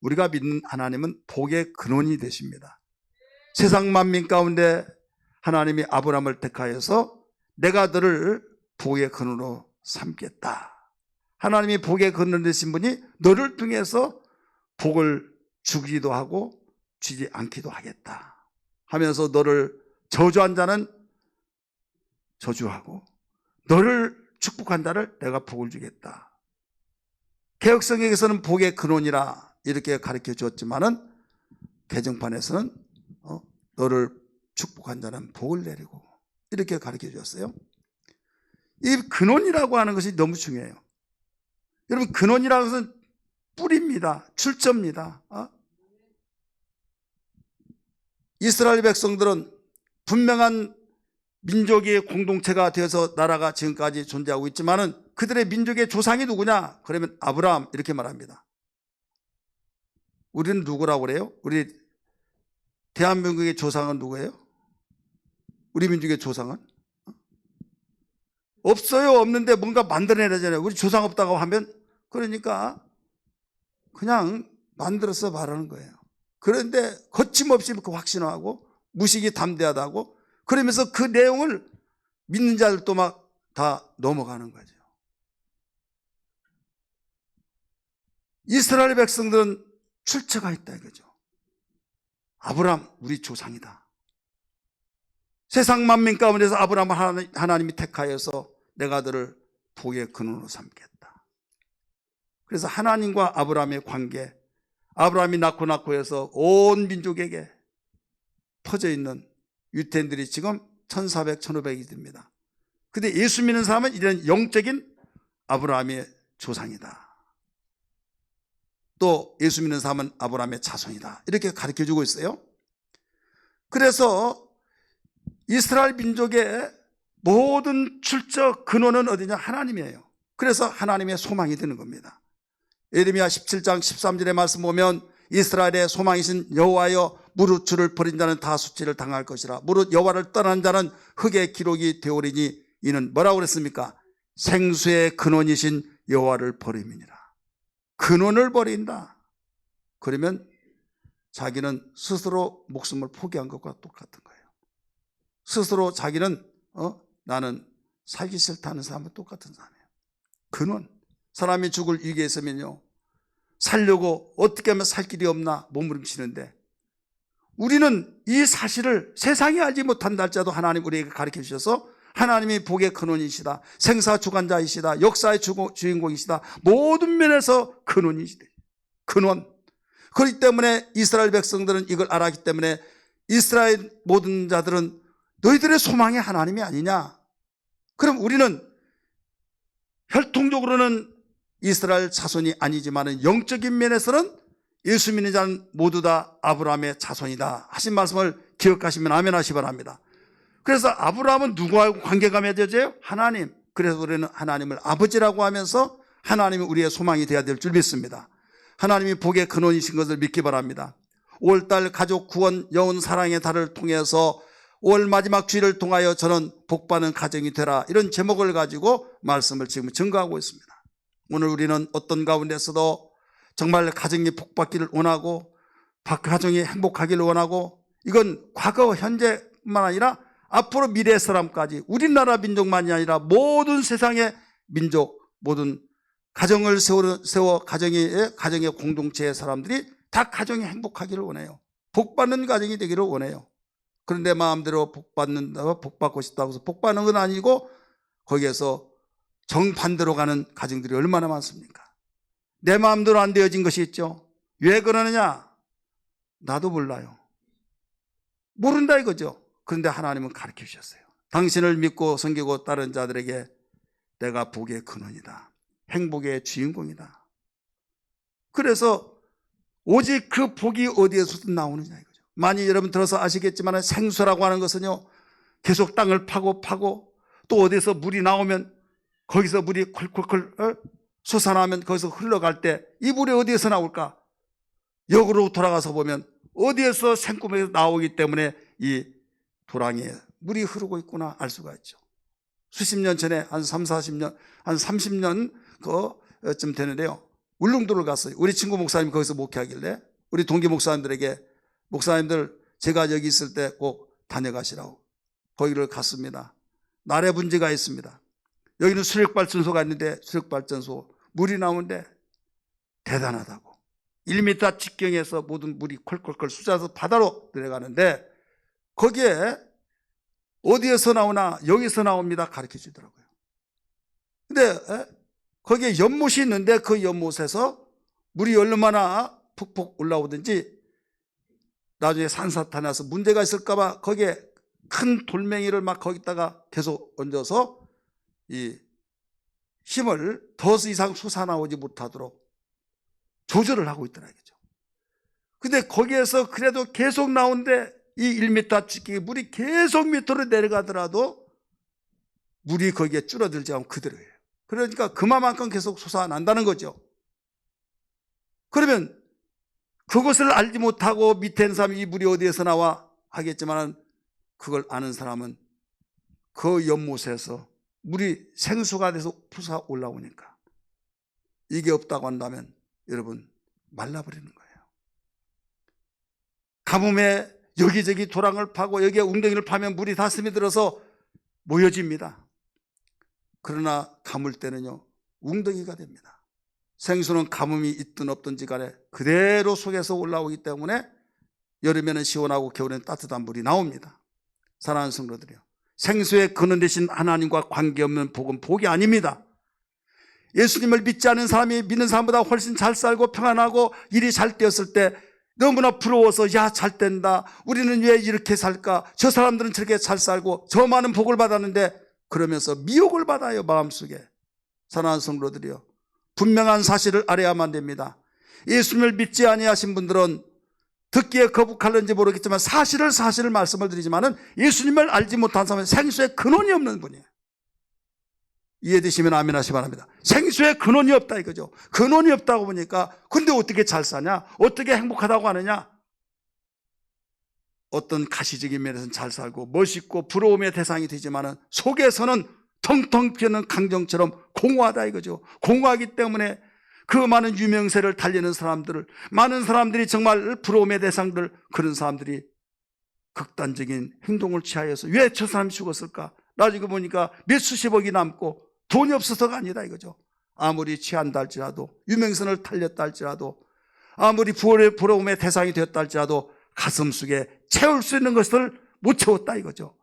우리가 믿는 하나님은 복의 근원이 되십니다. 세상 만민 가운데 하나님이 아브라함을 택하여서 내가 너를 복의 근원으로 삼겠다. 하나님이 복의 근원 되신 분이 너를 통해서 복을 주기도 하고 주지 않기도 하겠다 하면서 너를 저주한 자는 저주하고 너를 축복한 자를 내가 복을 주겠다. 개혁성경에서는 복의 근원이라 이렇게 가르쳐 주었지만은 개정판에서는 너를 축복한 자는 복을 내리고 이렇게 가르쳐 주었어요. 이 근원이라고 하는 것이 너무 중요해요. 여러분, 근원이라는 것은 뿌리입니다. 출처입니다. 이스라엘 백성들은 분명한 민족의 공동체가 되어서 나라가 지금까지 존재하고 있지만은 그들의 민족의 조상이 누구냐? 그러면 아브라함 이렇게 말합니다. 우리는 누구라고 그래요? 우리 대한민국의 조상은 누구예요? 우리 민족의 조상은? 없어요. 없는데 뭔가 만들어내잖아요. 우리 조상 없다고 하면 그러니까 그냥 만들어서 말하는 거예요. 그런데 거침없이 그 확신하고 무식이 담대하다고 그러면서 그 내용을 믿는 자들도 막 다 넘어가는 거죠. 이스라엘 백성들은 출처가 있다 이거죠. 아브라함 우리 조상이다. 세상 만민 가운데서 아브라함을 하나님이 택하여서 내가 너를 복의 근원으로 삼겠다. 그래서 하나님과 아브라함의 관계, 아브라함이 낳고 해서 온 민족에게 퍼져 있는 유태인들이 지금 1400, 1500이 됩니다. 근데 예수 믿는 사람은 이런 영적인 아브라함의 조상이다. 또 예수 믿는 사람은 아브라함의 자손이다. 이렇게 가르쳐주고 있어요. 그래서 이스라엘 민족의 모든 출처 근원은 어디냐? 하나님이에요. 그래서 하나님의 소망이 되는 겁니다. 예레미야 17장 13절의 말씀 보면 이스라엘의 소망이신 여호와여 무릇 주를 버린 자는 다 수치를 당할 것이라. 무릇 여호와를 떠난 자는 흙의 기록이 되오리니 이는 뭐라고 그랬습니까? 생수의 근원이신 여호와를 버림이니라. 근원을 버린다. 그러면 자기는 스스로 목숨을 포기한 것과 똑같은 거예요. 스스로 자기는 나는 살기 싫다는 사람은 똑같은 사람이에요. 근원. 사람이 죽을 위기에 있으면요, 살려고 어떻게 하면 살 길이 없나 몸부림치는데 우리는 이 사실을 세상이 알지 못한다 할지라도 하나님 우리에게 가르쳐 주셔서 하나님이 복의 근원이시다, 생사주관자이시다, 역사의 주인공이시다, 모든 면에서 근원이시다. 근원. 그렇기 때문에 이스라엘 백성들은 이걸 알았기 때문에 이스라엘 모든 자들은 너희들의 소망이 하나님이 아니냐? 그럼 우리는 혈통적으로는 이스라엘 자손이 아니지만 영적인 면에서는 예수 믿는 자는 모두 다 아브라함의 자손이다 하신 말씀을 기억하시면 아멘 하시 바랍니다. 그래서 아브라함은 누구하고 관계가 맺어져요? 하나님. 그래서 우리는 하나님을 아버지라고 하면서 하나님이 우리의 소망이 되어야 될 줄 믿습니다. 하나님이 복의 근원이신 것을 믿기 바랍니다. 5월달 가족 구원 여운 사랑의 달을 통해서 5월 마지막 주일을 통하여 저는 복받는 가정이 되라, 이런 제목을 가지고 말씀을 지금 증거하고 있습니다. 오늘 우리는 어떤 가운데서도 정말 가정이 복받기를 원하고 가정이 행복하기를 원하고, 이건 과거 현재뿐만 아니라 앞으로 미래의 사람까지, 우리나라 민족만이 아니라 모든 세상의 민족, 모든 가정을 세워 가정의 공동체의 사람들이 다 가정이 행복하기를 원해요. 복받는 가정이 되기를 원해요. 그런데 마음대로 복받고 싶다고 해서 복받는 건 아니고 거기에서 정반대로 가는 가정들이 얼마나 많습니까? 내 마음대로 안 되어진 것이 있죠. 왜 그러느냐? 나도 몰라요. 모른다 이거죠. 그런데 하나님은 가르쳐 주셨어요. 당신을 믿고 섬기고 따른 자들에게 내가 복의 근원이다, 행복의 주인공이다. 그래서 오직 그 복이 어디에서 나오느냐 이거죠. 많이 여러분 들어서 아시겠지만 생수라고 하는 것은요, 계속 땅을 파고 또 어디서 물이 나오면 거기서 물이 콜콜콜 솟아나면 거기서 흘러갈 때 이 물이 어디에서 나올까? 역으로 돌아가서 보면 어디에서 생구멍에서 나오기 때문에 이 도랑에 물이 흐르고 있구나 알 수가 있죠. 수십 년 전에 한 30년 그쯤 되는데요, 울릉도를 갔어요. 우리 친구 목사님이 거기서 목회하길래 우리 동기 목사님들에게 목사님들 제가 여기 있을 때 꼭 다녀가시라고 거기를 갔습니다. 날의 분지가 있습니다. 여기는 수력발전소가 있는데 수력발전소 물이 나오는데 대단하다고 1m 직경에서 모든 물이 콜콜콜 쏟아서 바다로 내려가는데 거기에 어디에서 나오나 여기서 나옵니다 가르쳐 주더라고요. 근데 거기에 연못이 있는데 그 연못에서 물이 얼마나 푹푹 올라오든지 나중에 산사태 나서 문제가 있을까 봐 거기에 큰 돌멩이를 막 거기다가 계속 얹어서 이 힘을 더 이상 솟아나오지 못하도록 조절을 하고 있더라고요. 근데 거기에서 그래도 계속 나오는데 이 1m 직경의 물이 계속 밑으로 내려가더라도 물이 거기에 줄어들지 않고 그대로예요. 그러니까 그만큼 계속 솟아난다는 거죠. 그러면 그것을 알지 못하고 밑에 있는 사람이 이 물이 어디에서 나와 하겠지만 그걸 아는 사람은 그 연못에서 물이 생수가 돼서 솟아 올라오니까 이게 없다고 한다면 여러분 말라버리는 거예요. 가뭄에 여기저기 도랑을 파고 여기에 웅덩이를 파면 물이 다 스며들어서 모여집니다. 그러나 가물 때는요 웅덩이가 됩니다. 생수는 가뭄이 있든 없든지 간에 그대로 속에서 올라오기 때문에 여름에는 시원하고 겨울에는 따뜻한 물이 나옵니다. 사랑하는 성도들이요, 생수의 근원 되신 하나님과 관계없는 복은 복이 아닙니다. 예수님을 믿지 않은 사람이 믿는 사람보다 훨씬 잘 살고 평안하고 일이 잘 되었을 때 너무나 부러워서 야 잘 된다, 우리는 왜 이렇게 살까, 저 사람들은 저렇게 잘 살고 저 많은 복을 받았는데 그러면서 미혹을 받아요. 마음속에. 사랑하는 성도들이요, 분명한 사실을 알아야만 됩니다. 예수님을 믿지 아니하신 분들은 듣기에 거북할는지 모르겠지만 사실을 말씀을 드리지만은 예수님을 알지 못한 사람은 생수의 근원이 없는 분이에요. 이해되시면 아멘 하시 바랍니다. 생수의 근원이 없다 이거죠. 근원이 없다고 보니까 근데 어떻게 잘 사냐, 어떻게 행복하다고 하느냐. 어떤 가시적인 면에서는 잘 살고 멋있고 부러움의 대상이 되지만은 속에서는 텅텅 비어있는 강정처럼 공허하다 이거죠. 공허하기 때문에 그 많은 유명세를 달리는 사람들을, 많은 사람들이 정말 부러움의 대상들, 그런 사람들이 극단적인 행동을 취하여서 왜 저 사람이 죽었을까, 나중에 보니까 몇 수십억이 남고 돈이 없어서가 아니다 이거죠. 아무리 취한다 할지라도, 유명선을 달렸다 할지라도, 아무리 부러움의 대상이 되었다 할지라도 가슴 속에 채울 수 있는 것을 못 채웠다 이거죠.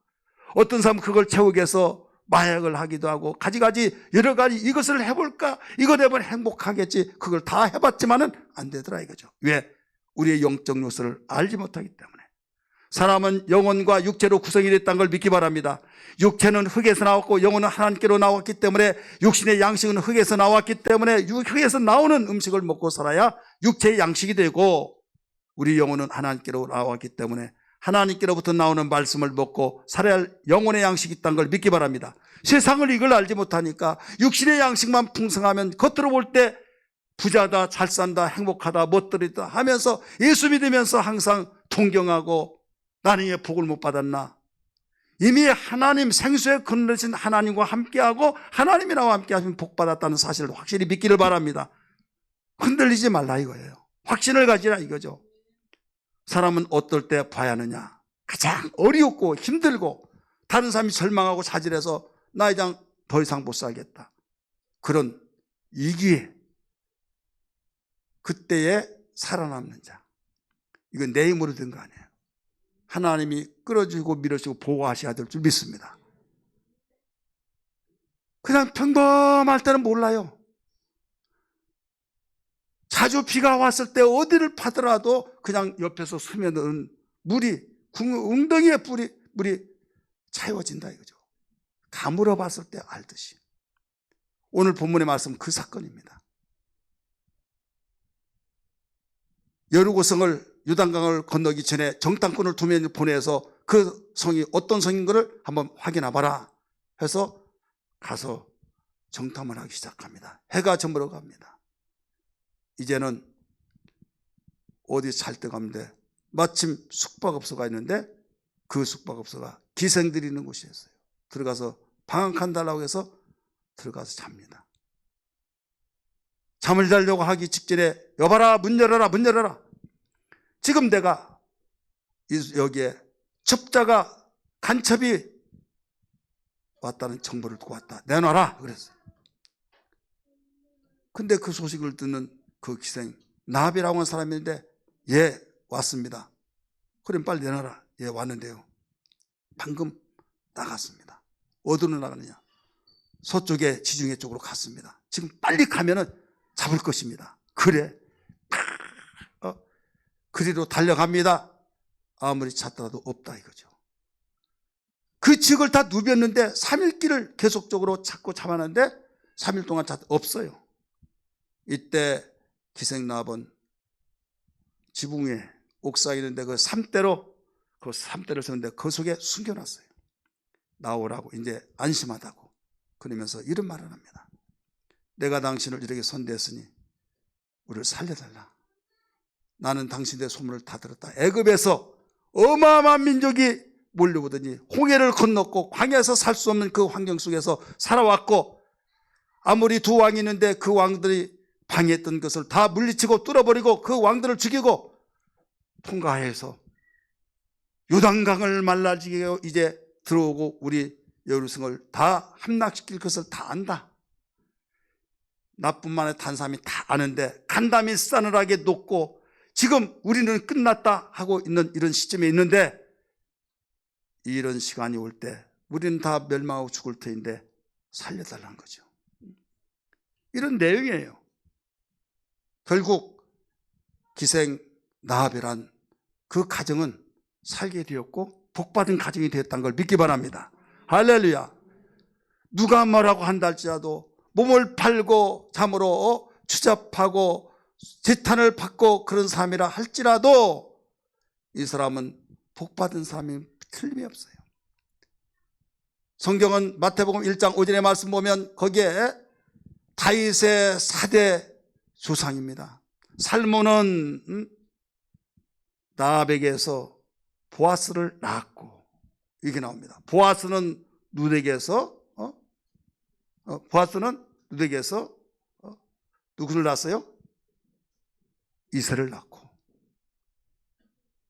어떤 사람은 그걸 채우기 위해서 마약을 하기도 하고 가지가지 여러 가지 이것을 해볼까, 이것 해보면 행복하겠지, 그걸 다 해봤지만은 안 되더라 이거죠. 왜? 우리의 영적 요소를 알지 못하기 때문에. 사람은 영혼과 육체로 구성이 됐다는 걸 믿기 바랍니다. 육체는 흙에서 나왔고 영혼은 하나님께로 나왔기 때문에, 육신의 양식은 흙에서 나왔기 때문에 흙에서 나오는 음식을 먹고 살아야 육체의 양식이 되고, 우리 영혼은 하나님께로 나왔기 때문에 하나님께로부터 나오는 말씀을 먹고 살아야 할 영혼의 양식이 있다는 걸 믿기 바랍니다. 세상을 이걸 알지 못하니까 육신의 양식만 풍성하면 겉으로 볼 때 부자다, 잘 산다, 행복하다, 멋들이다 하면서 예수 믿으면서 항상 동경하고 나는 왜 복을 못 받았나. 이미 하나님, 생수의 근원이신 하나님과 함께하고 하나님이 나와 함께하시면 복 받았다는 사실을 확실히 믿기를 바랍니다. 흔들리지 말라 이거예요. 확신을 가지라 이거죠. 사람은 어떨 때 봐야 하느냐, 가장 어렵고 힘들고 다른 사람이 절망하고 자질해서 나 이제 더 이상 못 살겠다, 그런 위기에, 그때에 살아남는 자, 이건 내 힘으로 된 거 아니에요. 하나님이 끌어주고 밀어주고 보호하셔야 될 줄 믿습니다. 그냥 평범할 때는 몰라요. 자주 비가 왔을 때 어디를 파더라도 그냥 옆에서 스며드는 물이, 웅덩이에 물이 채워진다 이거죠. 가물어 봤을 때 알듯이. 오늘 본문의 말씀 그 사건입니다. 여리고성을, 요단강을 건너기 전에 정탐꾼을 2명을 보내서 그 성이 어떤 성인 거를 한번 확인해 봐라 해서 가서 정탐을 하기 시작합니다. 해가 저물어 갑니다. 이제는 어디 잘 때 가는데 마침 숙박업소가 있는데 그 숙박업소가 기생들이 있는 곳이었어요. 들어가서 방 한 칸 달라고 해서 들어가서 잡니다. 잠을 자려고 하기 직전에 여봐라, 문 열어라, 문 열어라. 지금 내가 여기에 첩자가 간첩이 왔다는 정보를 듣고 왔다. 내놔라. 그랬어요. 근데 그 소식을 듣는 그 기생 나합이라고 하는 사람인데 예, 왔습니다. 그럼 빨리 내놔라. 예, 왔는데요. 방금 나갔습니다. 어디로 나가느냐? 서쪽에 지중해 쪽으로 갔습니다. 지금 빨리 가면은 잡을 것입니다. 그래. 그리로 달려갑니다. 아무리 찾더라도 없다 이거죠. 그 지역을 다 누볐는데 3일 길을 계속적으로 찾고 참았는데 3일 동안 없어요. 이때 기생나합은 지붕 위에 옥상에 있는데 그 삼대를 세웠는데 그 속에 숨겨놨어요. 나오라고, 이제 안심하다고. 그러면서 이런 말을 합니다. 내가 당신을 이렇게 선대했으니 우리를 살려달라. 나는 당신의 소문을 다 들었다. 애굽에서 어마어마한 민족이 몰려오더니 홍해를 건넜고 광야에서 살 수 없는 그 환경 속에서 살아왔고, 아무리 두 왕이 있는데 그 왕들이 방해했던 것을 다 물리치고 뚫어버리고 그 왕들을 죽이고 통과해서 요단강을 말라지게 이제 들어오고 우리 여루성을 다 함락시킬 것을 다 안다. 나뿐만 아니라 다른 사람이 다 아는데 간담이 싸늘하게 녹고 지금 우리는 끝났다 하고 있는 이런 시점에 있는데, 이런 시간이 올 때 우리는 다 멸망하고 죽을 터인데 살려달라는 거죠. 이런 내용이에요. 결국 기생 나합이란 그 가정은 살게 되었고 복받은 가정이 되었다는 걸 믿기 바랍니다. 할렐루야. 누가 뭐라고 한다 할지라도 몸을 팔고 잠으로 추잡하고 재탄을 받고 그런 삶이라 할지라도 이 사람은 복받은 사람이 틀림이 없어요. 성경은 마태복음 1장 5절의 말씀 보면 거기에 다윗의 4대 조상입니다. 살몬은 나합에게서 보아스를 낳았고, 이게 나옵니다. 보아스는 누덱에서 누구를 낳았어요? 이새를 낳고.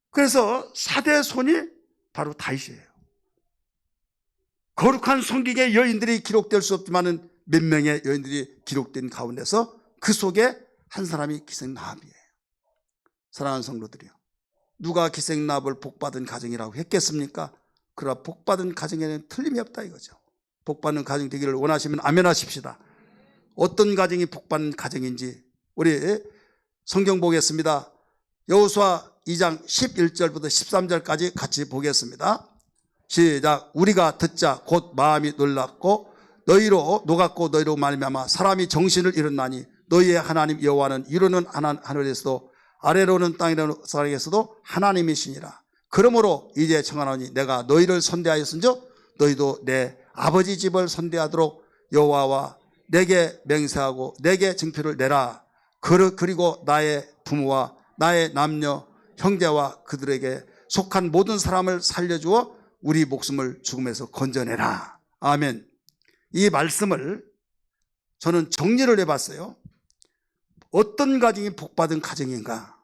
그래서 4대 손이 바로 다윗이에요. 거룩한 성경의 여인들이 기록될 수 없지만 몇 명의 여인들이 기록된 가운데서 그 속에 한 사람이 기생나합이에요. 사랑하는 성도들이요, 누가 기생나합을 복받은 가정이라고 했겠습니까? 그러나 복받은 가정에는 틀림이 없다 이거죠. 복받는 가정 되기를 원하시면 아멘 하십시다. 어떤 가정이 복받는 가정인지 우리 성경 보겠습니다. 여호수아 2장 11절부터 13절까지 같이 보겠습니다. 시작. 우리가 듣자 곧 마음이 놀랐고 너희로 녹았고 너희로 말미암아 사람이 정신을 잃었나니 너희의 하나님 여호와는 이루는 하늘에서도 아래로는 땅에서도 하나님이시니라. 그러므로 이제 청하노니 내가 너희를 선대하였은즉 너희도 내 아버지 집을 선대하도록 여호와와 내게 맹세하고 내게 증표를 내라. 그리고 나의 부모와 나의 남녀 형제와 그들에게 속한 모든 사람을 살려주어 우리 목숨을 죽음에서 건져내라. 아멘. 이 말씀을 저는 정리를 해봤어요. 어떤 가정이 복받은 가정인가?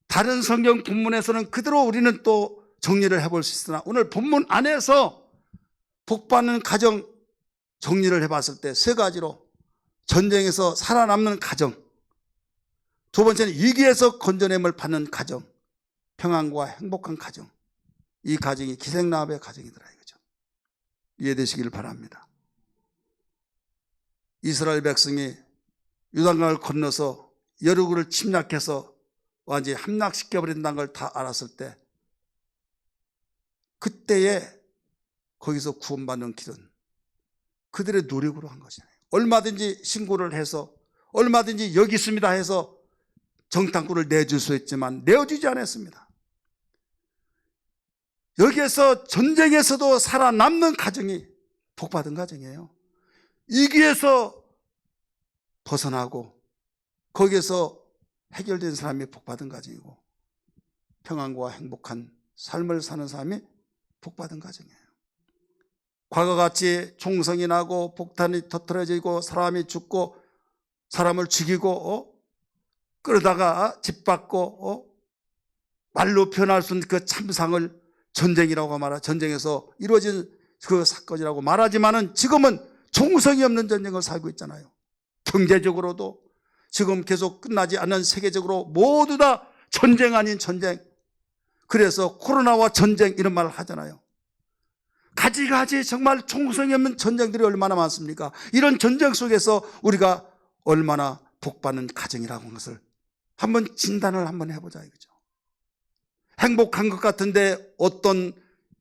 다른 성경 본문에서는 그대로 우리는 또 정리를 해볼 수 있으나 오늘 본문 안에서 복받는 가정 정리를 해봤을 때 세 가지로: 전쟁에서 살아남는 가정, 두 번째는 위기에서 건져냄을 받는 가정, 평안과 행복한 가정. 이 가정이 기생나합의 가정이더라 이거죠. 이해되시길 바랍니다. 이스라엘 백성이 요단강을 건너서 여리고를 침략해서 완전히 함락시켜버린다는 걸 다 알았을 때, 그때에 거기서 구원받는 길은 그들의 노력으로 한 것이잖아요. 얼마든지 신고를 해서 얼마든지 여기 있습니다 해서 정탐꾼을 내줄 수 있지만 내어주지 않았습니다. 여기에서 전쟁에서도 살아남는 가정이 복받은 가정이에요. 위기에서 벗어나고 거기에서 해결된 사람이 복받은 가정이고, 평안과 행복한 삶을 사는 사람이 복받은 가정이에요. 과거같이 총성이 나고 폭탄이 터뜨려지고 사람이 죽고 사람을 죽이고 끌어다가 짓밟고 말로 표현할 수 없는 그 참상을 전쟁이라고 말하, 전쟁에서 이루어진 그 사건이라고 말하지만은 지금은 정성이 없는 전쟁을 살고 있잖아요. 경제적으로도 지금 계속 끝나지 않는 세계적으로 모두 다 전쟁 아닌 전쟁. 그래서 코로나와 전쟁 이런 말을 하잖아요. 가지가지 정말 정성이 없는 전쟁들이 얼마나 많습니까? 이런 전쟁 속에서 우리가 얼마나 복받는 가정이라고 하는 것을 한번 진단을 한번 해보자 이거죠. 행복한 것 같은데 어떤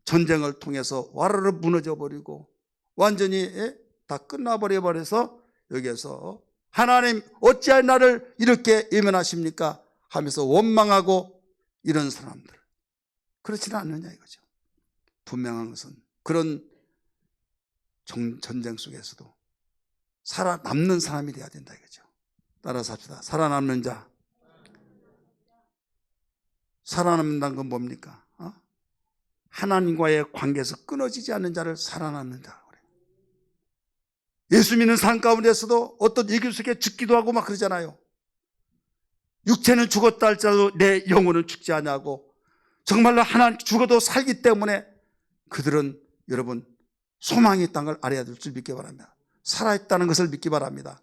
전쟁을 통해서 와르르 무너져 버리고 완전히 다 끝나버려 버려서 여기에서 하나님 어찌하여 나를 이렇게 예면하십니까? 하면서 원망하고 이런 사람들 그렇지는 않느냐 이거죠. 분명한 것은 그런 전쟁 속에서도 살아남는 사람이 돼야 된다 이거죠. 따라서 합시다. 살아남는 자. 살아남는다는 건 뭡니까? 하나님과의 관계에서 끊어지지 않는 자를 살아남는 자. 예수 믿는 삶 가운데서도 어떤 이길 속에 죽기도 하고 막 그러잖아요. 육체는 죽었다 할지라도 내 영혼은 죽지 않냐고. 정말로 하나님 죽어도 살기 때문에 그들은 여러분 소망이 있다는 걸 알아야 될 줄 믿기 바랍니다. 살아있다는 것을 믿기 바랍니다.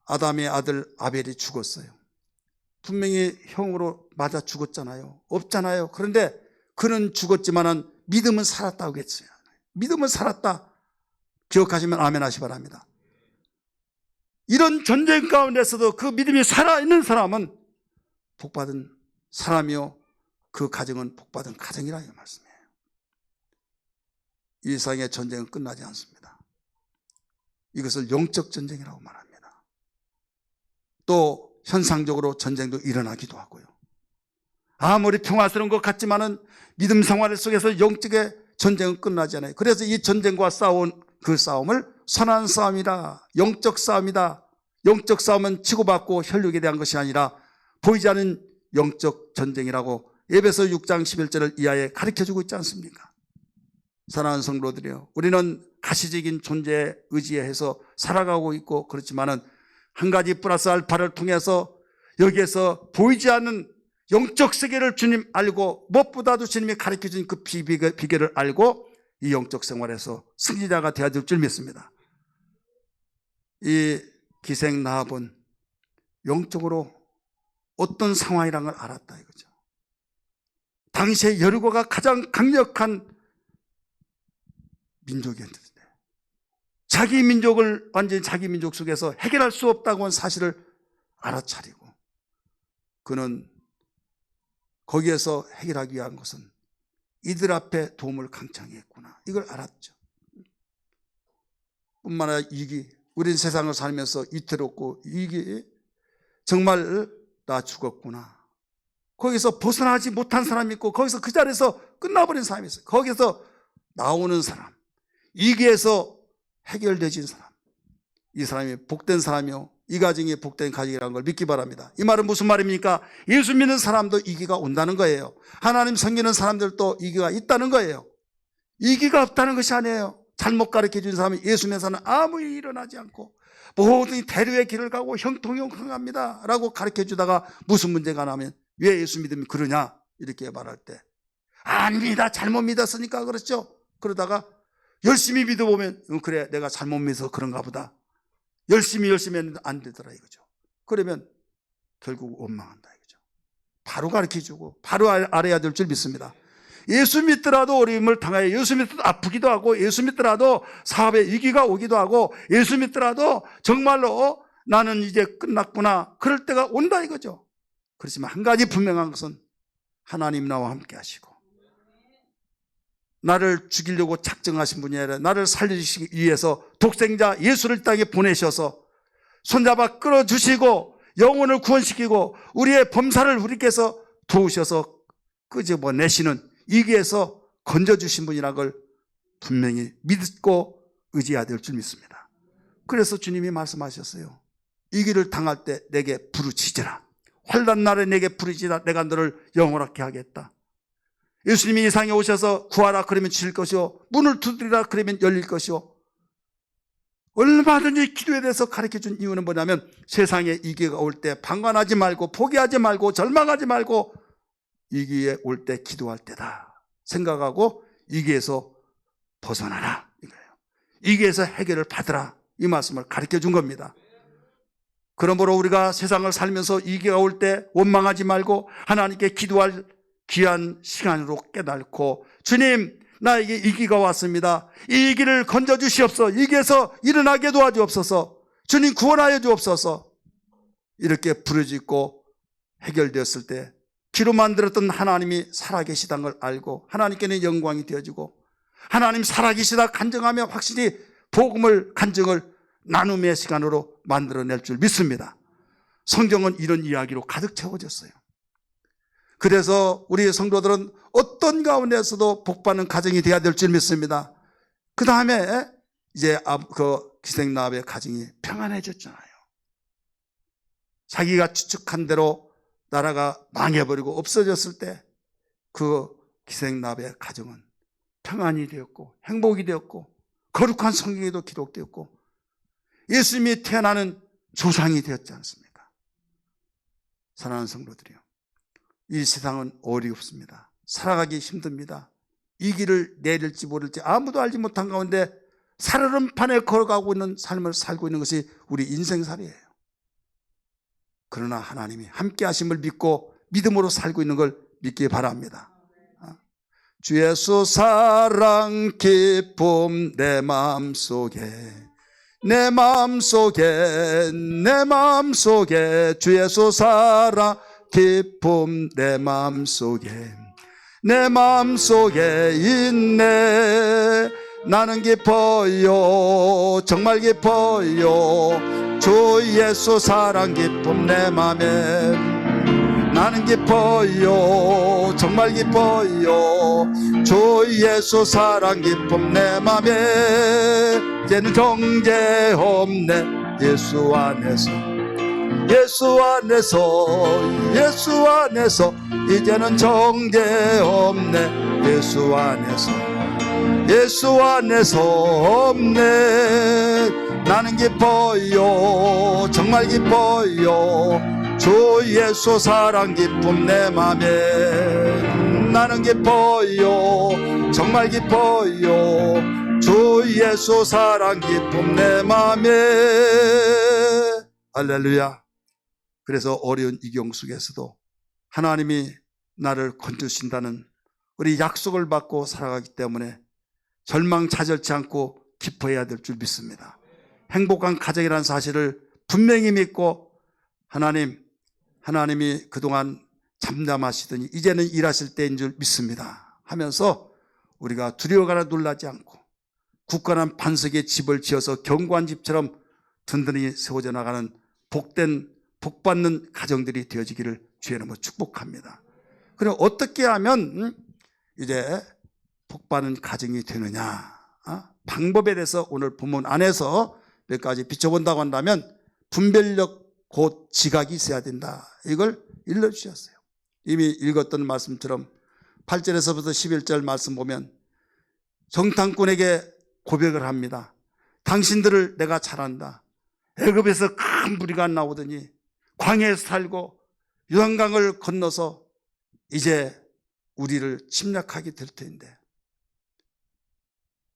아담의 아들 아벨이 죽었어요. 분명히 형으로 맞아 죽었잖아요. 없잖아요. 그런데 그는 죽었지만은 믿음은 살았다고 했어요. 믿음은 살았다. 기억하시면 아멘 하시 바랍니다. 이런 전쟁 가운데서도 그 믿음이 살아있는 사람은 복받은 사람이요 그 가정은 복받은 가정이라 이 말씀이에요. 이 세상의 전쟁은 끝나지 않습니다. 이것을 영적 전쟁이라고 말합니다. 또 현상적으로 전쟁도 일어나기도 하고요. 아무리 평화스러운 것 같지만은 믿음 생활 속에서 영적의 전쟁은 끝나지 않아요. 그래서 이 전쟁과 싸운 그 싸움을 선한 싸움이다. 영적 싸움이다. 영적 싸움은 치고받고 혈육에 대한 것이 아니라 보이지 않는 영적 전쟁이라고 에베소 6장 11절을 이하에 가르쳐주고 있지 않습니까? 사랑하는 성도들이요, 우리는 가시적인 존재에 의지해서 살아가고 있고 그렇지만은 한 가지 플러스 알파를 통해서 여기에서 보이지 않는 영적 세계를 주님 알고 무엇보다도 주님이 가르쳐준 그 비결을 알고 이 영적 생활에서 승리자가 되어야 될 줄 믿습니다. 이 기생 라합은 영적으로 어떤 상황이라는 걸 알았다 이거죠. 당시에 여리고가 가장 강력한 민족이었는데 자기 민족을 완전히 자기 민족 속에서 해결할 수 없다고 하는 사실을 알아차리고 그는 거기에서 해결하기 위한 것은 이들 앞에 도움을 강청했구나 이걸 알았죠. 뿐만 아니라 우린 세상을 살면서 위태롭고 정말 나 죽었구나. 거기서 벗어나지 못한 사람이 있고 거기서 그 자리에서 끝나버린 사람이 있어요. 거기서 나오는 사람, 위기에서 해결되진 사람, 이 사람이 복된 사람이요 이 가정이 복된 가정이라는 걸 믿기 바랍니다. 이 말은 무슨 말입니까? 예수 믿는 사람도 위기가 온다는 거예요. 하나님 섬기는 사람들도 위기가 있다는 거예요. 위기가 없다는 것이 아니에요. 잘못 가르쳐준 사람이 예수 믿는 사람은 아무 일이 일어나지 않고 모든 대류의 길을 가고 형통형통합니다 라고 가르쳐주다가 무슨 문제가 나면 왜 예수 믿으면 그러냐 이렇게 말할 때 아닙니다 잘못 믿었으니까 그렇죠. 그러다가 열심히 믿어보면 그래 내가 잘못 믿어서 그런가 보다 열심히 했는데 안 되더라 이거죠. 그러면 결국 원망한다 이거죠. 바로 가르쳐주고 바로 알아야 될 줄 믿습니다. 예수 믿더라도 어려움을 당하여 예수 믿더라도 아프기도 하고 예수 믿더라도 사업에 위기가 오기도 하고 예수 믿더라도 정말로 나는 이제 끝났구나 그럴 때가 온다 이거죠. 그렇지만 한 가지 분명한 것은 하나님 나와 함께 하시고 나를 죽이려고 작정하신 분이 아니라 나를 살려주시기 위해서 독생자 예수를 땅에 보내셔서 손잡아 끌어주시고 영혼을 구원시키고 우리의 범사를 우리께서 도우셔서 끄집어내시는 위기에서 건져주신 분이라는 걸 분명히 믿고 의지해야 될 줄 믿습니다. 그래서 주님이 말씀하셨어요. 이 길을 당할 때 내게 부르짖으라. 환난 날에 내게 부르짖으라. 내가 너를 영원하게 하겠다. 예수님이 이 세상에 오셔서 구하라 그러면 주실 것이요 문을 두드리라 그러면 열릴 것이요 얼마든지 기도에 대해서 가르쳐준 이유는 뭐냐면 세상에 위기가 올 때 방관하지 말고 포기하지 말고 절망하지 말고 위기에 올 때 기도할 때다 생각하고 위기에서 벗어나라 이거예요. 위기에서 해결을 받으라 이 말씀을 가르쳐준 겁니다. 그러므로 우리가 세상을 살면서 위기가 올 때 원망하지 말고 하나님께 기도할 귀한 시간으로 깨닫고 주님 나에게 위기가 왔습니다. 이 위기를 건져주시옵소서. 위기에서 일어나게 도와주옵소서. 주님 구원하여 주옵소서. 이렇게 부르짖고 해결되었을 때 기로 만들었던 하나님이 살아계시다는 걸 알고 하나님께는 영광이 되어지고 하나님 살아계시다 간증하며 확실히 복음을 간증을 나눔의 시간으로 만들어낼 줄 믿습니다. 성경은 이런 이야기로 가득 채워졌어요. 그래서 우리 성도들은 어떤 가운데서도 복받는 가정이 되어야 될 줄 믿습니다. 그 다음에 이제 그 기생나합의 가정이 평안해졌잖아요. 자기가 추측한 대로 나라가 망해버리고 없어졌을 때 그 기생나합의 가정은 평안이 되었고 행복이 되었고 거룩한 성경에도 기록되었고 예수님이 태어나는 조상이 되었지 않습니까? 사랑하는 성도들이요, 이 세상은 어렵습니다. 살아가기 힘듭니다. 이 길을 내릴지 모를지 아무도 알지 못한 가운데 살얼음판에 걸어가고 있는 삶을 살고 있는 것이 우리 인생살이에요. 그러나 하나님이 함께 하심을 믿고 믿음으로 살고 있는 걸 믿기 바랍니다. 주 예수 사랑 기쁨 내 마음속에 내 마음속에 내 마음속에 주 예수 사랑 기쁨 내 마음속에 내 마음속에 있네. 나는 기뻐요 정말 기뻐요 주 예수 사랑 기쁨 내 맘에 나는 기뻐요 정말 기뻐요 주 예수 사랑 기쁨 내 맘에 이제는 정죄 없네 예수 안에서 예수 안에서 예수 안에서 이제는 정죄 없네 예수 안에서 예수 안에서 없네. 나는 기뻐요 정말 기뻐요 주 예수 사랑 기쁨 내 맘에 나는 기뻐요 정말 기뻐요 주 예수 사랑 기쁨 내 맘에. 할렐루야. 그래서 어려운 이경 속에서도 하나님이 나를 건져주신다는 우리 약속을 받고 살아가기 때문에 절망차절치 않고 기뻐해야 될 줄 믿습니다. 행복한 가정이라는 사실을 분명히 믿고 하나님이 그동안 잠잠하시더니 이제는 일하실 때인 줄 믿습니다 하면서 우리가 두려워가나 놀라지 않고 굳건한 반석에 집을 지어서 견고한 집처럼 든든히 세워져 나가는 복받는 가정들이 되어지기를 주의 이름으로 축복합니다. 그럼 어떻게 하면 이제 복받는 가정이 되느냐, 방법에 대해서 오늘 본문 안에서 몇 가지 비춰본다고 한다면 분별력 곧 지각이 있어야 된다. 이걸 일러주셨어요. 이미 읽었던 말씀처럼 8절에서부터 11절 말씀 보면 정탐꾼에게 고백을 합니다. 당신들을 내가 잘 안다. 애굽에서 큰 무리가 나오더니 광야에서 살고 요단강을 건너서 이제 우리를 침략하게 될 텐데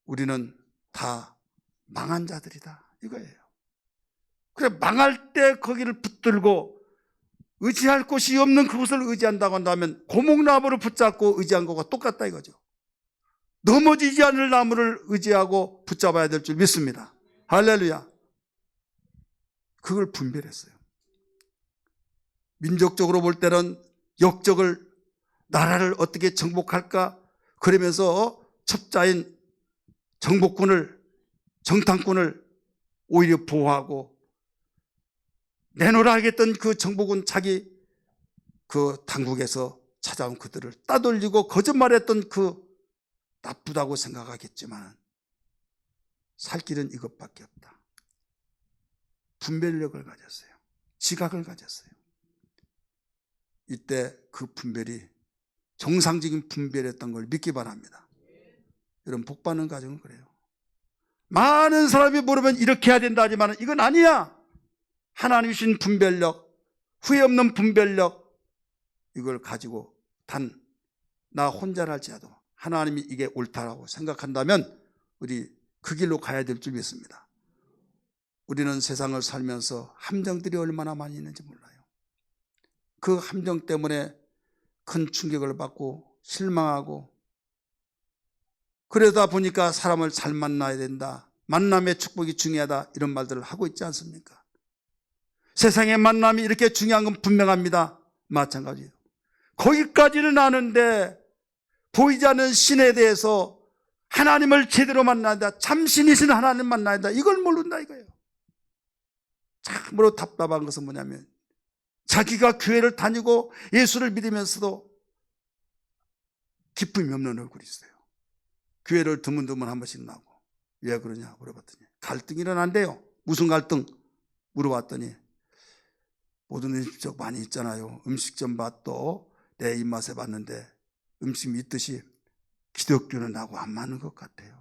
우리는 다 망한 자들이다 이거예요. 그래 망할 때 거기를 붙들고 의지할 곳이 없는 그곳을 의지한다고 한다면 고목나무를 붙잡고 의지한 것과 똑같다 이거죠. 넘어지지 않을 나무를 의지하고 붙잡아야 될 줄 믿습니다. 할렐루야. 그걸 분별했어요. 민족적으로 볼 때는 역적을 나라를 어떻게 정복할까 그러면서 첩자인 정탐꾼을 오히려 보호하고 내놓으라 하겠던 그 정복은 자기 그 당국에서 찾아온 그들을 따돌리고 거짓말했던 그 나쁘다고 생각하겠지만 살 길은 이것밖에 없다. 분별력을 가졌어요. 지각을 가졌어요. 이때 그 분별이 정상적인 분별이었던 걸 믿기 바랍니다. 여러분 복받는 가정은 그래요. 많은 사람이 물으면 이렇게 해야 된다 하지만 이건 아니야. 하나님이 주신 분별력, 후회 없는 분별력, 이걸 가지고 단 나 혼자랄지라도 하나님이 이게 옳다라고 생각한다면 우리 그 길로 가야 될 줄 믿습니다. 우리는 세상을 살면서 함정들이 얼마나 많이 있는지 몰라요. 그 함정 때문에 큰 충격을 받고 실망하고, 그러다 보니까 사람을 잘 만나야 된다, 만남의 축복이 중요하다, 이런 말들을 하고 있지 않습니까? 세상의 만남이 이렇게 중요한 건 분명합니다. 마찬가지예요. 거기까지는 아는데 보이지 않는 신에 대해서 하나님을 제대로 만나야, 참신이신 하나님 만나야 한다, 이걸 모른다 이거예요. 참으로 답답한 것은 뭐냐면 자기가 교회를 다니고 예수를 믿으면서도 기쁨이 없는 얼굴이 있어요. 교회를 드문드문 한 번씩 나오고. 왜 그러냐 물어봤더니 갈등이 일어난대요. 무슨 갈등? 물어봤더니 모든 음식점 많이 있잖아요. 음식점 맛도 내 입맛에 봤는데 음식 믿듯이 기독교는 나하고 안 맞는 것 같아요.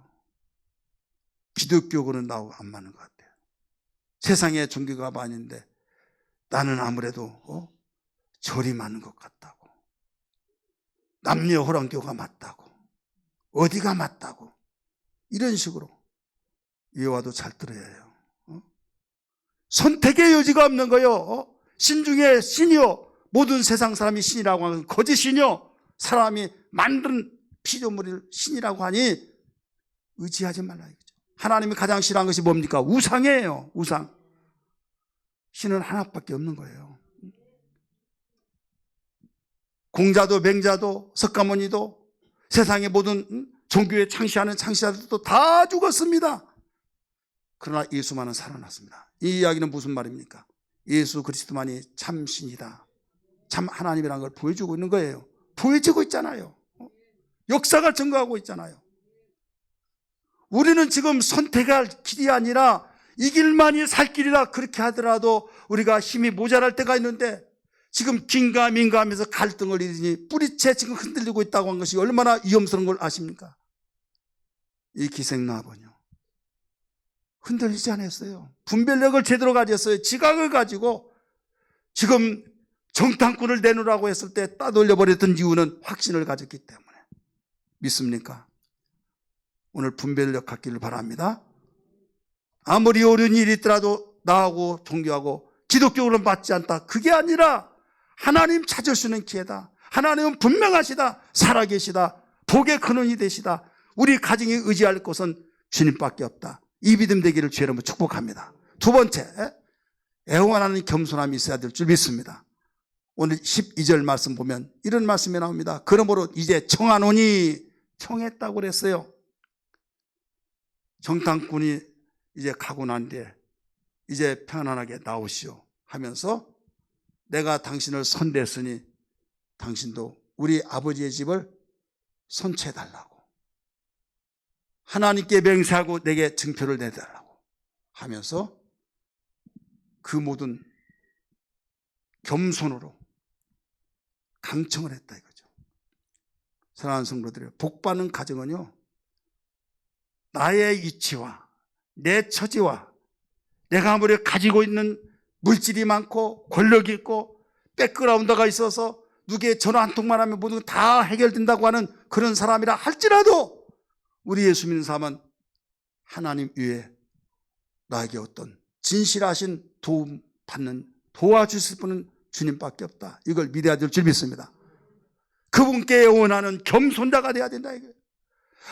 기독교는 나하고 안 맞는 것 같아요. 세상에 종교가 많은데 나는 아무래도 절이 맞는 것 같다고, 남녀 호랑교가 맞다고, 어디가 맞다고, 이런 식으로. 이와도 잘 들어야 해요. 선택의 여지가 없는 거예요. 신 중에 신이요, 모든 세상 사람이 신이라고 하는 거짓 신이요, 사람이 만든 피조물을 신이라고 하니 의지하지 말라 이거죠. 하나님이 가장 싫어하는 것이 뭡니까? 우상이에요. 우상. 신은 하나밖에 없는 거예요. 공자도 맹자도 석가모니도 세상의 모든 종교에 창시하는 창시자들도 다 죽었습니다. 그러나 예수만은 살아났습니다. 이 이야기는 무슨 말입니까? 예수 그리스도만이 참 신이다, 참 하나님이라는 걸 보여주고 있는 거예요. 보여지고 있잖아요. 역사가 증거하고 있잖아요. 우리는 지금 선택할 길이 아니라 이 길만이 살 길이라 그렇게 하더라도 우리가 힘이 모자랄 때가 있는데, 지금 긴가민가 하면서 갈등을 일으키니 뿌리채 지금 흔들리고 있다고 한 것이 얼마나 위험스러운 걸 아십니까? 이 기생나무는요, 흔들리지 않았어요. 분별력을 제대로 가졌어요. 지각을 가지고 지금 정탐꾼을 내놓으라고 했을 때 따돌려버렸던 이유는 확신을 가졌기 때문에. 믿습니까? 오늘 분별력 갖기를 바랍니다. 아무리 어려운 일이 있더라도 나하고 종교하고 기독교로는 맞지 않다, 그게 아니라 하나님 찾을 수 있는 기회다. 하나님은 분명하시다, 살아계시다, 복의 근원이 되시다. 우리 가정이 의지할 곳은 주님밖에 없다. 이 믿음 되기를 주의 이름으로 축복합니다. 두 번째, 애원하는 겸손함이 있어야 될 줄 믿습니다. 오늘 12절 말씀 보면 이런 말씀이 나옵니다. 그러므로 이제 청하노니, 청했다고 그랬어요. 정탐꾼이 이제 가고 난 뒤에 이제 편안하게 나오시오 하면서 내가 당신을 선대했으니 당신도 우리 아버지의 집을 선취해달라고, 하나님께 맹세하고 내게 증표를 내달라고 하면서 그 모든 겸손으로 강청을 했다 이거죠. 사랑하는 성도들이요, 복받는 가정은요, 나의 위치와 내 처지와 내가 아무리 가지고 있는 물질이 많고 권력이 있고 백그라운드가 있어서 누구의 전화 한 통만 하면 모든 게 다 해결된다고 하는 그런 사람이라 할지라도 우리 예수 믿는 사람은 하나님 위에 나에게 어떤 진실하신 도움 받는, 도와주실 분은 주님밖에 없다, 이걸 믿어야 될 줄 믿습니다. 그분께 원하는 겸손자가 되어야 된다 이거예요.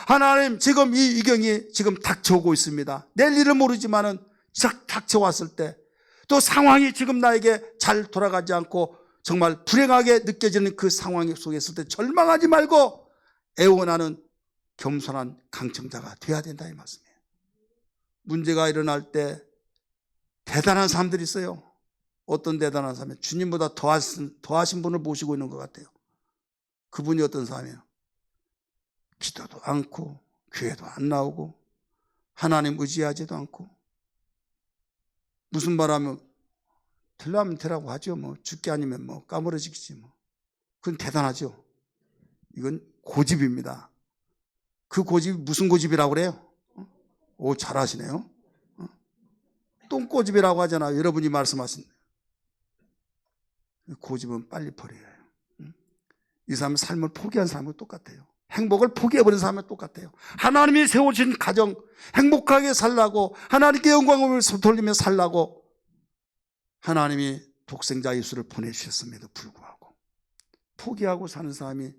하나님, 지금 이 위경이 지금 닥쳐오고 있습니다. 내일 일을 모르지만은 닥쳐왔을 때, 또 상황이 지금 나에게 잘 돌아가지 않고 정말 불행하게 느껴지는 그 상황 속에 있을 때 절망하지 말고 애원하는 겸손한 강청자가 되어야 된다 이 말씀이에요. 문제가 일어날 때 대단한 사람들이 있어요. 어떤 대단한 사람이 주님보다 더하신 분을 모시고 있는 것 같아요. 그분이 어떤 사람이에요? 기도도 않고 교회도 안 나오고 하나님 의지하지도 않고, 무슨 말하면 되려면 되라고 하죠. 뭐 죽기 아니면 뭐 까무러지겠지 뭐. 그건 대단하죠. 이건 고집입니다. 그 고집이 무슨 고집이라고 그래요? 오, 잘하시네요. 똥꼬집이라고 하잖아요. 여러분이 말씀하신. 고집은 빨리 버려요. 이 사람은 삶을 포기한 사람과 똑같아요. 행복을 포기해버린 사람과 똑같아요. 하나님이 세우신 가정, 행복하게 살라고, 하나님께 영광을 돌리며 살라고 하나님이 독생자 예수를 보내주셨음에도 불구하고 포기하고 사는 사람이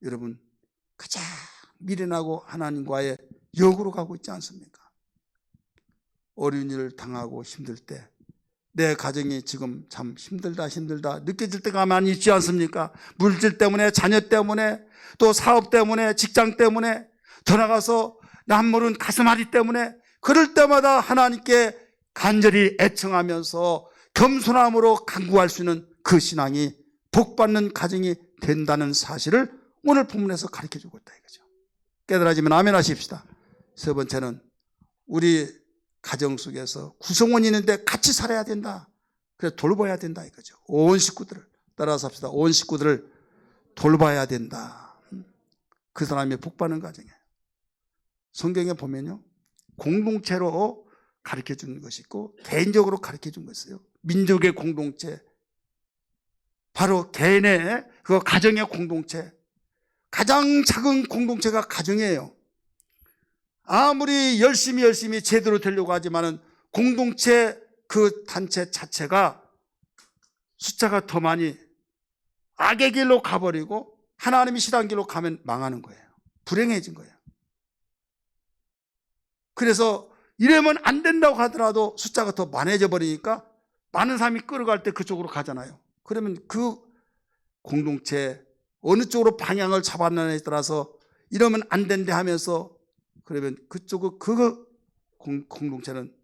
여러분 가장 미련하고 하나님과의 역으로 가고 있지 않습니까? 어려운 일을 당하고 힘들 때 내 가정이 지금 참 힘들다 느껴질 때가 많이 있지 않습니까? 물질 때문에, 자녀 때문에, 또 사업 때문에, 직장 때문에, 더 나가서 남모른 가슴앓이 때문에 그럴 때마다 하나님께 간절히 애청하면서 겸손함으로 간구할 수 있는 그 신앙이 복받는 가정이 된다는 사실을 오늘 본문에서 가르쳐주고 있다 이거죠. 깨달아지면 아멘 하십시다. 세 번째는 우리 가정 속에서 구성원이 있는데 같이 살아야 된다. 그래서 돌봐야 된다 이거죠. 온 식구들을 따라서 합시다. 온 식구들을 돌봐야 된다. 그 사람이 복받는 가정이에요. 성경에 보면요, 공동체로 가르쳐 주는 것이 있고 개인적으로 가르쳐 준 것이 있어요. 민족의 공동체, 바로 개인의 그 가정의 공동체, 가장 작은 공동체가 가정이에요. 아무리 열심히 제대로 되려고 하지만은 공동체 그 단체 자체가 숫자가 더 많이 악의 길로 가버리고 하나님이 싫어하는 길로 가면 망하는 거예요. 불행해진 거예요. 그래서 이러면 안 된다고 하더라도 숫자가 더 많아져 버리니까 많은 사람이 끌어갈 때 그쪽으로 가잖아요. 그러면 그 공동체 어느 쪽으로 방향을 잡았느냐에 따라서 이러면 안 된다 하면서 그러면 그쪽 그 공동체는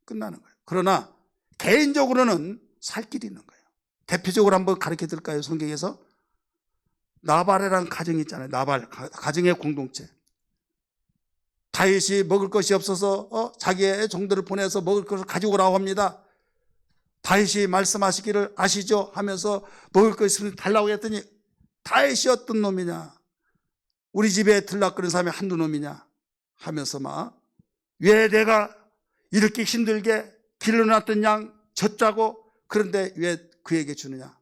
끝나는 거예요. 그러나 개인적으로는 살 길이 있는 거예요. 대표적으로 한번 가르쳐 드릴까요? 성경에서 나발이라는 가정이 있잖아요. 나발 가정의 공동체. 다윗이 먹을 것이 없어서 자기의 종들을 보내서 먹을 것을 가지고 오라고 합니다. 다윗이 말씀하시기를 아시죠? 하면서 먹을 것이 있으면 달라고 했더니 다윗이 어떤 놈이냐? 우리 집에 들락거리는 사람이 한두 놈이냐? 하면서 막 왜 내가 이렇게 힘들게 길러놨던 양 젖자고 그런데 왜 그에게 주느냐?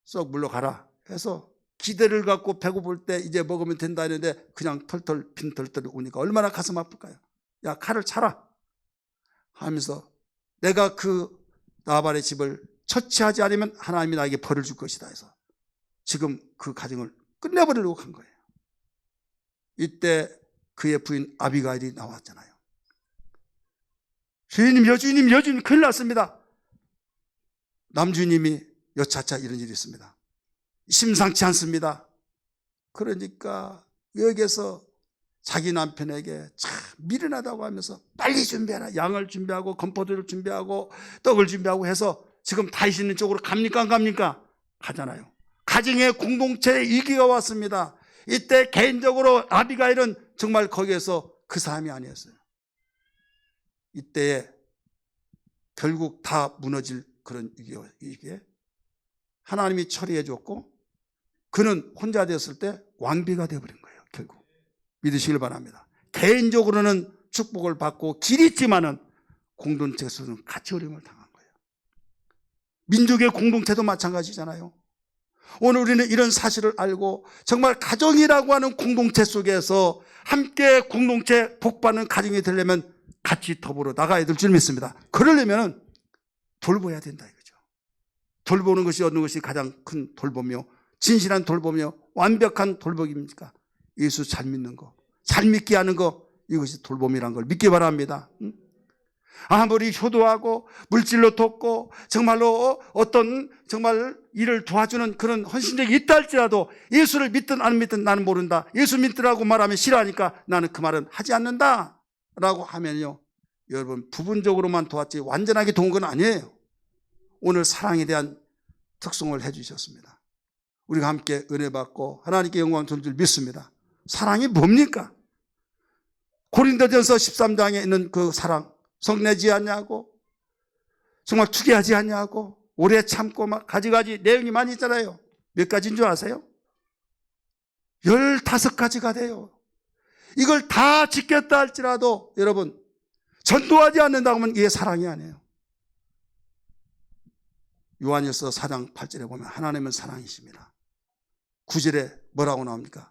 썩 물러가라 해서 기대를 갖고 배고플 때 이제 먹으면 된다 했는데 그냥 털털 빈털털 오니까 얼마나 가슴 아플까요? 야, 칼을 차라 하면서 내가 그 나발의 집을 처치하지 않으면 하나님이 나에게 벌을 줄 것이다 해서 지금 그 가정을 끝내버리려고 한 거예요. 이때 그의 부인 아비가일이 나왔잖아요. 주인님, 여주인님 큰일 났습니다. 남주인님이 여차차 이런 일이 있습니다. 심상치 않습니다. 그러니까 여기에서 자기 남편에게 참 미련하다고 하면서 빨리 준비해라. 양을 준비하고 건포도를 준비하고 떡을 준비하고 해서 지금 다윗 있는 쪽으로 갑니까 안 갑니까? 가잖아요. 가정의 공동체에 위기가 왔습니다. 이때 개인적으로 아비가일은 정말 거기에서 그 사람이 아니었어요. 이때에 결국 다 무너질 그런 위기에 하나님이 처리해 줬고 그는 혼자 되었을 때 왕비가 되어버린 거예요. 결국 믿으시길 바랍니다. 개인적으로는 축복을 받고 길이 있지만은 공동체에서는 같이 어려움을 당한 거예요. 민족의 공동체도 마찬가지잖아요. 오늘 우리는 이런 사실을 알고 정말 가정이라고 하는 공동체 속에서 함께 공동체 복받는 가정이 되려면 같이 더불어 나가야 될 줄 믿습니다. 그러려면 돌봐야 된다 이거죠. 돌보는 것이 얻는 것이 가장 큰 돌보며 진실한 돌보며 완벽한 돌보기입니까? 예수 잘 믿는 거, 잘 믿게 하는 거, 이것이 돌봄이란 걸 믿기 바랍니다. 아무리 효도하고 물질로 돕고 정말로 어떤 정말 일을 도와주는 그런 헌신력이 있다 할지라도 예수를 믿든 안 믿든 나는 모른다. 예수 믿더라고 말하면 싫어하니까 나는 그 말은 하지 않는다 라고 하면요, 여러분 부분적으로만 도왔지 완전하게 도운 건 아니에요. 오늘 사랑에 대한 특성을 해주셨습니다. 우리가 함께 은혜 받고 하나님께 영광 돌릴 줄 믿습니다. 사랑이 뭡니까? 고린도전서 13장에 있는 그 사랑, 성내지 않냐고, 정말 투기하지 않냐고, 오래 참고 막 가지가지 내용이 많이 있잖아요. 몇 가지인 줄 아세요? 15가지가 돼요. 이걸 다 지켰다 할지라도 여러분 전도하지 않는다고 하면 이게 사랑이 아니에요. 요한일서 4장 8절에 보면 하나님은 사랑이십니다. 9절에 뭐라고 나옵니까?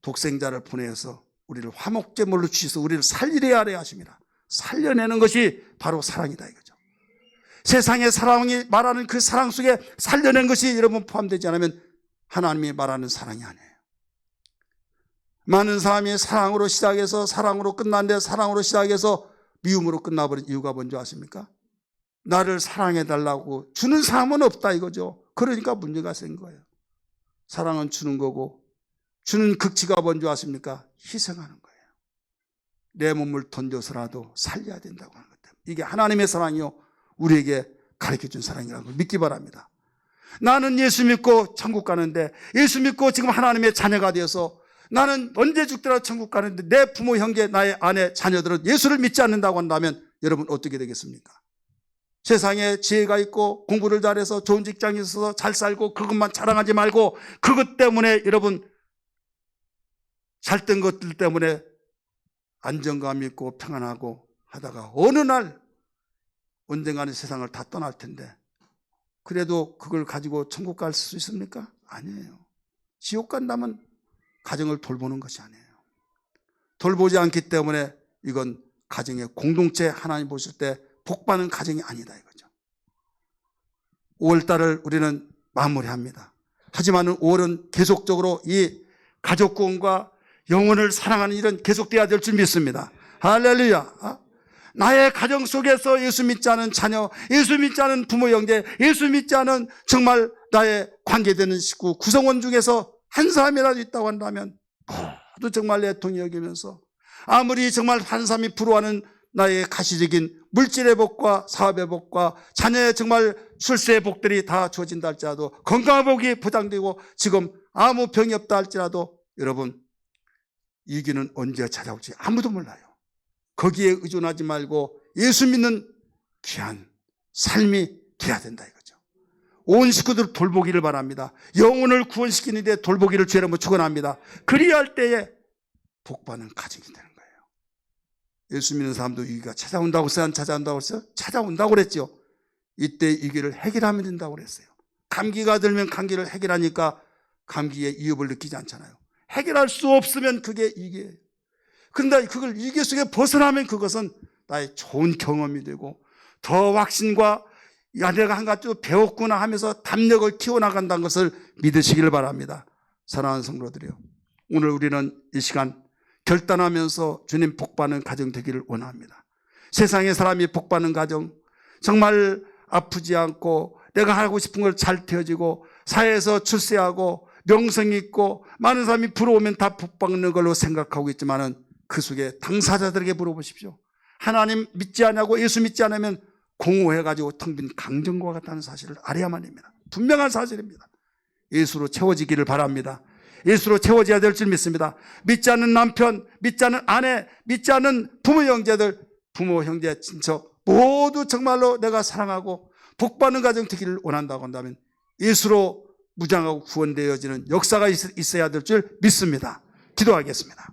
독생자를 보내어서 우리를 화목제물로 주셔서 우리를 살리려 하려 하십니다. 살려내는 것이 바로 사랑이다 이거죠. 세상의 사랑이 말하는 그 사랑 속에 살려낸 것이 여러분 포함되지 않으면 하나님이 말하는 사랑이 아니에요. 많은 사람이 사랑으로 시작해서 사랑으로 끝났는데 사랑으로 시작해서 미움으로 끝나버린 이유가 뭔지 아십니까? 나를 사랑해달라고 주는 사람은 없다 이거죠. 그러니까 문제가 생긴 거예요. 사랑은 주는 거고 주는 극치가 뭔지 아십니까? 희생하는 거예요. 내 몸을 던져서라도 살려야 된다고 하는 것 때문에 이게 하나님의 사랑이요 우리에게 가르쳐준 사랑이라는 걸 믿기 바랍니다. 나는 예수 믿고 천국 가는데 예수 믿고 지금 하나님의 자녀가 되어서 나는 언제 죽더라도 천국 가는데 내 부모, 형제, 나의 아내, 자녀들은 예수를 믿지 않는다고 한다면 여러분 어떻게 되겠습니까? 세상에 지혜가 있고 공부를 잘해서 좋은 직장에 있어서 잘 살고 그것만 자랑하지 말고 그것 때문에 여러분 잘된 것들 때문에 안정감 있고 평안하고 하다가 어느 날 언젠가는 세상을 다 떠날 텐데 그래도 그걸 가지고 천국 갈 수 있습니까? 아니에요. 지옥 간다면 가정을 돌보는 것이 아니에요. 돌보지 않기 때문에 이건 가정의 공동체 하나님 보실 때 복받는 가정이 아니다 이거죠. 5월달을 우리는 마무리합니다. 하지만 5월은 계속적으로 이 가족 구원과 영혼을 사랑하는 일은 계속돼야 될 줄 믿습니다. 할렐루야. 나의 가정 속에서 예수 믿지 않은 자녀, 예수 믿지 않은 부모 형제, 예수 믿지 않은 정말 나의 관계되는 식구 구성원 중에서 한 사람이라도 있다고 한다면 모두 정말 애통이 여기면서 아무리 정말 한 사람이 부러워하는 나의 가시적인 물질의 복과 사업의 복과 자녀의 정말 출세의 복들이 다 주어진다 할지라도 건강의 복이 보장되고 지금 아무 병이 없다 할지라도 여러분 위기는 언제 찾아올지 아무도 몰라요. 거기에 의존하지 말고 예수 믿는 귀한 삶이 돼야 된다 이거죠. 온 식구들 돌보기를 바랍니다. 영혼을 구원시키는 데 돌보기를 주의 이름으로 축원합니다. 그리할 때에 복받는 가정이 되는 거예요. 예수 믿는 사람도 위기가 찾아온다고 했어요? 안 찾아온다고 했어요? 찾아온다고 그랬죠. 이때 위기를 해결하면 된다고 그랬어요. 감기가 들면 감기를 해결하니까 감기에 위협을 느끼지 않잖아요. 해결할 수 없으면 그게 위기예요. 그런데 그걸 위기 속에 벗어나면 그것은 나의 좋은 경험이 되고 더 확신과 야 내가 한 가지 배웠구나 하면서 담력을 키워나간다는 것을 믿으시길 바랍니다. 사랑하는 성도들이요, 오늘 우리는 이 시간 결단하면서 주님 복받는 가정 되기를 원합니다. 세상의 사람이 복받는 가정, 정말 아프지 않고 내가 하고 싶은 걸 잘 되어지고 사회에서 출세하고 명성이 있고 많은 사람이 부러우면 다 복받는 걸로 생각하고 있지만은 그 속에 당사자들에게 물어보십시오. 하나님 믿지 않냐고 예수 믿지 않으면 공허해가지고 텅 빈 강정과 같다는 사실을 알아야만 합니다. 분명한 사실입니다. 예수로 채워지기를 바랍니다. 예수로 채워져야 될 줄 믿습니다. 믿지 않는 남편, 믿지 않는 아내, 믿지 않는 부모 형제들, 부모 형제 친척 모두 정말로 내가 사랑하고 복받는 가정 되기를 원한다고 한다면 예수로 무장하고 구원되어지는 역사가 있어야 될 줄 믿습니다. 기도하겠습니다.